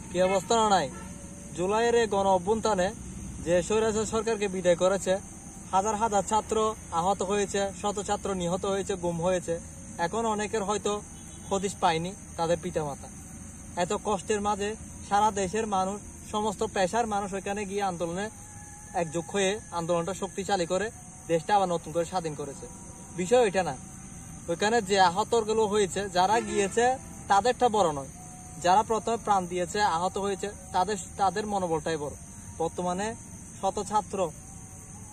কি অবস্থা নাই জুলাইয়ের গণ অভ্যুত্থানে যে স্বৈরাচার সরকারকে বিদায় করেছে, হাজার হাজার ছাত্র আহত হয়েছে, শত ছাত্র নিহত হয়েছে, গুম হয়েছে। এখন অনেকের হয়তো হদিশ পায়নি তাদের পিতামাতা। এত কষ্টের মাঝে সারা দেশের মানুষ, সমস্ত পেশার মানুষ ওইখানে গিয়ে আন্দোলনে একযোগ হয়ে আন্দোলনটা শক্তিশালী করে দেশটা আবার নতুন করে স্বাধীন করেছে। বিষয় ওইটা না, ওইখানে যে আহতগুলো হয়েছে, যারা গিয়েছে তাদেরটা বড় নয়, যারা প্রথমে প্রাণ দিয়েছে, আহত হয়েছে, তাদের মনোবলটাই বড়। বর্তমানে শত ছাত্র,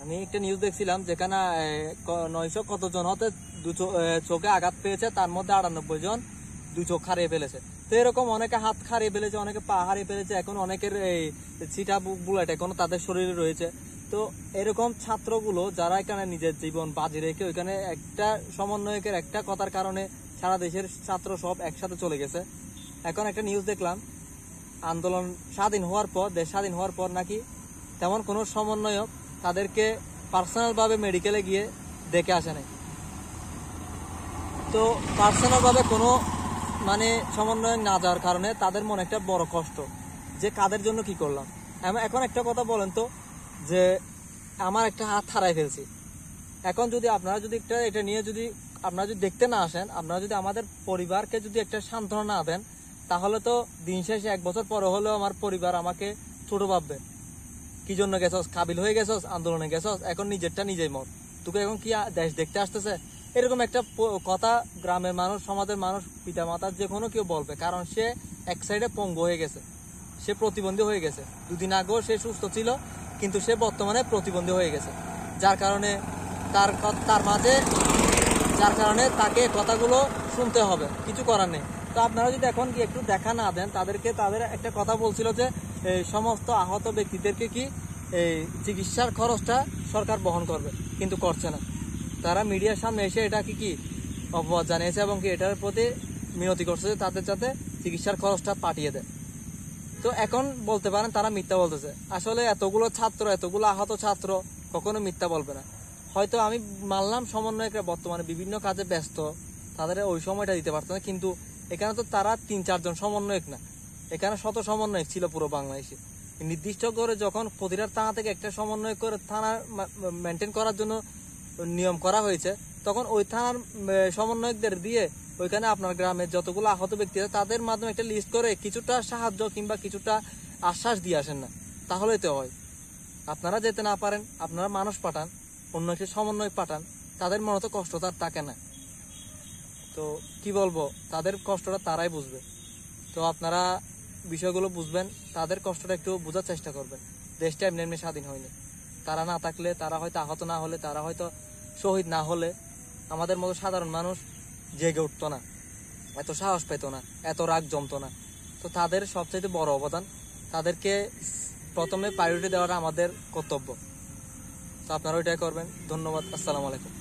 আমি একটা নিউজ দেখছিলাম যেখানে 900 কতজন হতে চোখে আঘাত পেয়েছে, তার মধ্যে 98 জন 2 চোখ হারিয়ে ফেলেছে। তো এরকম অনেকে হাত হারিয়ে ফেলেছে, অনেকে পা হারিয়ে ফেলেছে, এখন অনেকের এই ছিটা বুলেট এখনো তাদের শরীরে রয়েছে। তো এরকম ছাত্রগুলো যারা এখানে নিজের জীবন বাজি রেখে ওইখানে একটা সমন্বয়কের একটা কথার কারণে সারা দেশের ছাত্র সব একসাথে চলে গেছে। এখন একটা নিউজ দেখলাম, আন্দোলন স্বাধীন হওয়ার পর, দেশ স্বাধীন হওয়ার পর নাকি তেমন কোনো সমন্বয়ক তাদেরকে পার্সোনাল ভাবে মেডিকেলে গিয়ে দেখে আসে নাই। তো পার্সোনাল ভাবে কোনো সমন্বয় না যাওয়ার কারণে তাদের মনে একটা বড় কষ্ট যে কাদের জন্য কি করলাম। এখন একটা কথা বলেন তো, যে আমার একটা হাত হারাই ফেলছি, এখন যদি আপনারা যদি এটা নিয়ে যদি আপনারা যদি দেখতে না আসেন, আপনারা যদি আমাদের পরিবারকে যদি একটা সান্ত্বনা না দেন, তাহলে তো দিন শেষে 1 বছর পরে হলেও আমার পরিবার আমাকে ছোট ভাববে। কি জন্য গেছস, কাবিল হয়ে গেছস, আন্দোলনে গেছস, এখন নিজেরটা নিজেই মর, তোকে এখন কি দেশ দেখতে আসতেছে? এরকম একটা কথা গ্রামের মানুষ, সমাজের মানুষ, পিতা মাতার যে কোনো কেউ বলবে, কারণ সে এক সাইডে পঙ্গু হয়ে গেছে, সে প্রতিবন্ধী হয়ে গেছে। 2 দিন আগেও সে সুস্থ ছিল, কিন্তু সে বর্তমানে প্রতিবন্ধী হয়ে গেছে, যার কারণে তাকে কথাগুলো শুনতে হবে, কিছু করার নেই। তো আপনারা যদি এখন কি একটু দেখা না দেন তাদেরকে, তাদের একটা কথা বলছিল যে সমস্ত আহত ব্যক্তিদেরকে কি চিকিৎসার খরচটা সরকার বহন করবে, কিন্তু করছে না। তারা মিডিয়ার সামনে এসে এটা কি অপবাদ জানিয়েছে এবং কি এটার প্রতি মিনতি করছে যে তাদের যাতে চিকিৎসার খরচটা পাঠিয়ে দেয়। তো এখন বলতে পারেন তারা মিথ্যা বলতেছে। আসলে এতগুলো আহত ছাত্র কখনো মিথ্যা বলবে না। হয়তো আমি মানলাম সমন্বয়করা বর্তমানে বিভিন্ন কাজে ব্যস্ত, তাদের ওই সময়টা দিতে পারতো না, কিন্তু এখানে তো তারা 3-4 জন সমন্বয়ক না, এখানে শত সমন্বয়ক ছিল পুরো বাংলাদেশে। নির্দিষ্ট করে যখন প্রতিটা থানা থেকে একটা সমন্বয় করে থানা মেনটেন করার জন্য নিয়ম করা হয়েছে, তখন ওই থানার সমন্বয়কদের দিয়ে ওইখানে আপনার গ্রামের যতগুলো আহত ব্যক্তি আছে তাদের মাধ্যমে একটা লিস্ট করে কিছুটা সাহায্য কিংবা কিছুটা আশ্বাস দিয়ে আসেন না, তাহলেই তো হয়। আপনারা যেতে না পারেন, আপনারা মানুষ পাঠান, অন্য একটি সমন্বয় পাঠান, তাদের মনে তো কষ্ট তার থাকে না। তো কি বলবো, তাদের কষ্টটা তারাই বুঝবে। তো আপনারা বিষয়গুলো বুঝবেন, তাদের কষ্টটা একটু বোঝার চেষ্টা করবেন। দেশটা এমনি এমনি স্বাধীন হয়নি। তারা না থাকলে, তারা হয়তো আহত না হলে, তারা হয়তো শহীদ না হলে আমাদের মতো সাধারণ মানুষ জেগে উঠতো না, এত সাহস পেত না, এত রাগ জমতো না। তো তাদের সবচেয়ে বড় অবদান, তাদেরকে প্রথমে প্রায়োরিটি দেওয়াটা আমাদের কর্তব্য। তো আপনারা ওইটাই করবেন। ধন্যবাদ। আসসালামু আলাইকুম।